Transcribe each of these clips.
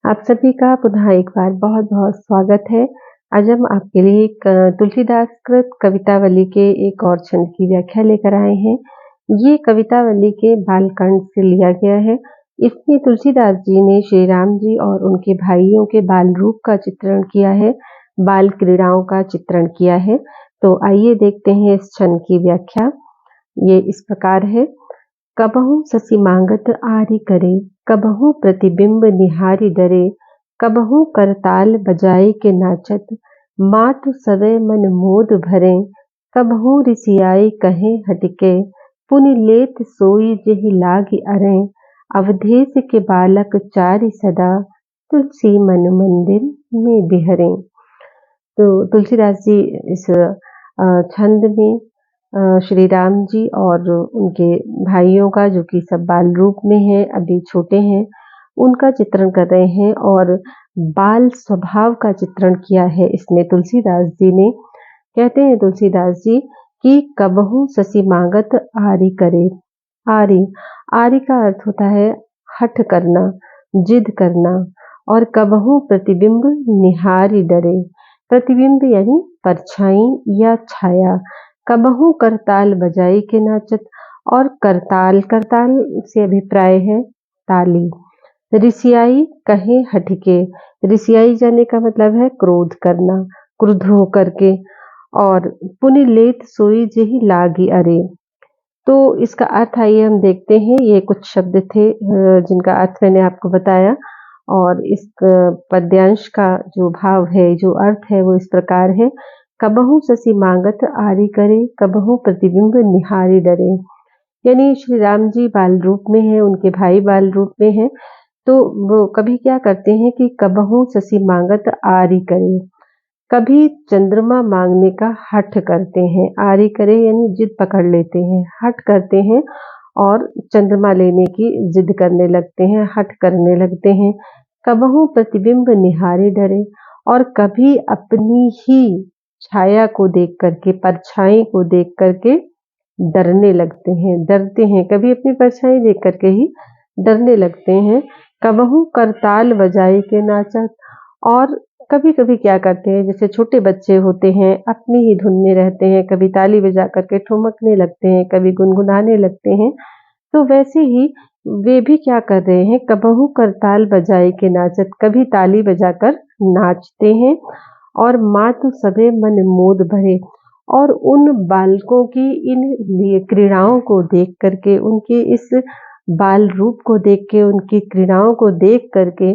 आप सभी का पुनः एक बार बहुत-बहुत स्वागत है। आज हम आपके लिए एक तुलसीदास कृत कवितावली के एक और छंद की व्याख्या लेकर आए हैं। ये कवितावली के बालकांड से लिया गया है। इसमें तुलसीदास जी ने श्री राम जी और उनके भाइयों के बाल रूप का चित्रण किया है, बाल क्रीड़ाओं का चित्रण किया है। तो आइए देखते हैं इस छंद की व्याख्या। ये इस प्रकार है। कबहु ससी मांगत आरी करे, कबहु प्रतिबिंब निहारी डरे, कबहु करताल बजाए के नाचत, मातु सवै मन मोद भरे, कबहु रिसियाई कहे हटिके, पुनि लेत सोई जेहि लागी अरे, अवधेश के बालक चारि सदा, तुलसी मन मंदिर में बिहरे। तो तुलसीदास जी इस छंद में श्री राम जी और उनके भाइयों का, जो कि सब बाल रूप में हैं, अभी छोटे हैं, उनका चित्रण कर रहे हैं और बाल स्वभाव का चित्रण किया है इसमें तुलसीदास जी ने। कहते हैं तुलसीदास जी कि कबहु ससी मांगत आरी करे। आरी आरी का अर्थ होता है हठ करना, जिद करना। और कबहु प्रतिबिंब निहारी डरे। प्रतिबिंब यानी परछाई या छाया। कबहु करताल बजाई के नाचत। और करताल, करताल से अभिप्राय है ताली। रिसियाई कहे हटके। रिसियाई जाने का मतलब है क्रोध करना, क्रुद्ध होकर के। और पुनि लेत सोई जेहि लागी अरे। तो इसका अर्थ आइए हम देखते हैं। ये कुछ शब्द थे जिनका अर्थ मैंने आपको बताया। और इस पद्यांश का जो भाव है, जो अर्थ है, वो इस प्रकार है। कबहु ससी मांगत आरी करे, कबहु प्रतिबिंब निहारी डरे। यानी श्री राम जी बाल रूप में हैं, उनके भाई बाल रूप में हैं। तो वो कभी क्या करते हैं कि कबहु ससी मांगत आरी करे, कभी चंद्रमा मांगने का हठ करते हैं। आरी करे यानी जिद पकड़ लेते हैं, हठ करते हैं और चंद्रमा लेने की जिद करने लगते हैं, हठ करने लगते हैं। कबहु प्रतिबिंब निहारे डरे। और कभी अपनी ही छाया को देख करके, परछाई को देख करके डरने लगते हैं, डरते हैं। कभी अपनी परछाई देख करके ही डरने लगते हैं। कबहु करताल बजाए के नाचत। और कभी-कभी क्या करते हैं, जैसे छोटे बच्चे होते हैं, अपनी ही धुन में रहते हैं, कभी ताली बजा करके ठुमकने लगते हैं, कभी गुनगुनाने लगते हैं। तो वैसे ही वे भी क्या कर रहे हैं, कबहु करताल बजाए के नाचत, कभी ताली बजाकर नाचते हैं। और मातु सबे मन मोद भरे। और उन बालकों की इन लिए क्रीड़ाओं को देख करके, उनके इस बाल रूप को देख के, उनकी क्रीड़ाओं को देख करके,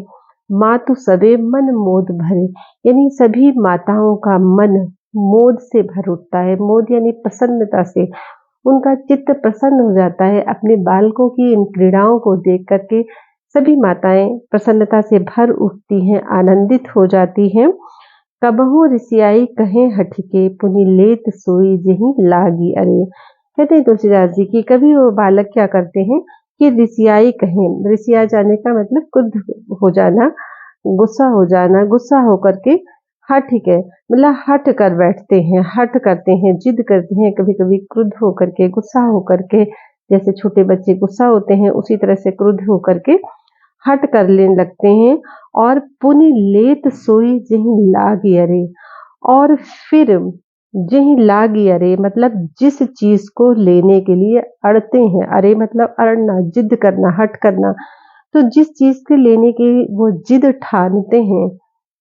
मातु सबे मन मोद भरे। यानी सभी माताओं का मन मोद से भर उठता है। मोद यानी प्रसन्नता से, उनका चित्त प्रसन्न हो जाता है अपने बालकों की इन क्रीड़ाओं को देख करके। सभी माताएं प्रसन्नता से भर उठती हैं, आनंदित हो जाती हैं। कबहु रिसियाई कहें हठके, पुनि लेत सोई जेहि लागी अरे। कहते हैं तुलसीदास जी की कभी वो बालक क्या करते हैं कि रिसियाई कहें। रिसिया जाने का मतलब क्रुद्ध हो जाना, गुस्सा हो जाना, गुस्सा होकर के हठ के मतलब हट कर बैठते हैं, हट करते हैं, जिद करते हैं, कभी कभी क्रुद्ध होकर के, गुस्सा होकर के। जैसे छोटे बच्चे गुस्सा होते हैं, उसी तरह से क्रुद्ध होकर के हट कर लेने लगते हैं। और पुनि लेत सोई जेहि लागी अरे। और फिर जेहि लागी अरे मतलब जिस चीज को लेने के लिए अड़ते हैं। अरे मतलब अड़ना, जिद करना, हट करना। तो जिस चीज के लेने की वो जिद ठानते हैं,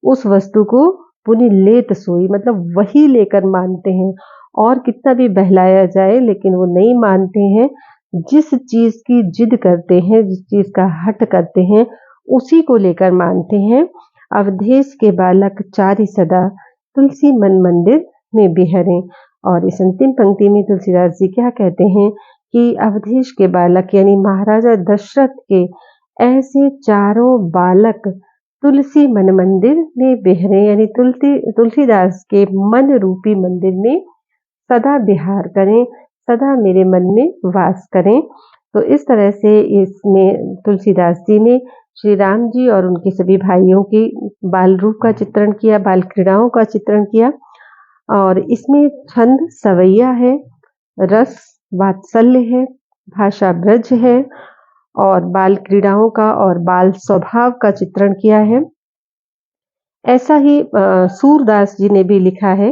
उस वस्तु को पुनि लेत सोई मतलब वही लेकर मानते हैं। और कितना भी बहलाया जाए लेकिन वो नहीं मानते हैं। जिस चीज की जिद करते हैं, जिस चीज का हट करते हैं, उसी को लेकर मानते हैं। अवधेश के बालक चारि सदा, तुलसी मन मंदिर में बिहरे। और इस अंतिम पंक्ति में तुलसीदास जी क्या कहते हैं कि अवधेश के बालक यानी महाराजा दशरथ के ऐसे चारों बालक तुलसी मन मंदिर में बिहरे, यानी तुलसीदास के मन रूपी मंदिर में सदा विहार करें, सदा मेरे मन में वास करें। तो इस तरह से इसमें तुलसीदास जी ने श्री राम जी और उनके सभी भाइयों की बाल रूप का चित्रण किया, बाल क्रीड़ाओं का चित्रण किया। और इसमें छंद सवैया है, रस वात्सल्य है, भाषा ब्रज है। और बाल क्रीड़ाओं का और बाल स्वभाव का चित्रण किया है। ऐसा ही सूरदास जी ने भी लिखा है।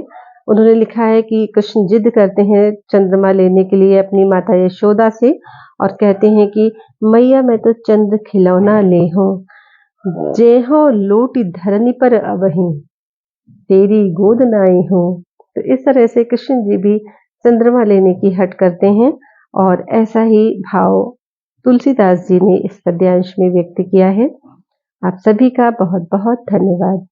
उन्होंने लिखा है कि कृष्ण जिद करते हैं चंद्रमा लेने के लिए अपनी माता यशोदा से और कहते हैं कि मैया मैं तो चंद्र खिलौना लेहूं, जेहो लोटी धरनी पर अबहीं, तेरी गोद नाई हूँ। तो इस तरह से कृष्ण जी भी चंद्रमा लेने की हट करते हैं और ऐसा ही भाव तुलसीदास जी ने इस पद्यांश में व्यक्त किया है। आप सभी का बहुत बहुत धन्यवाद।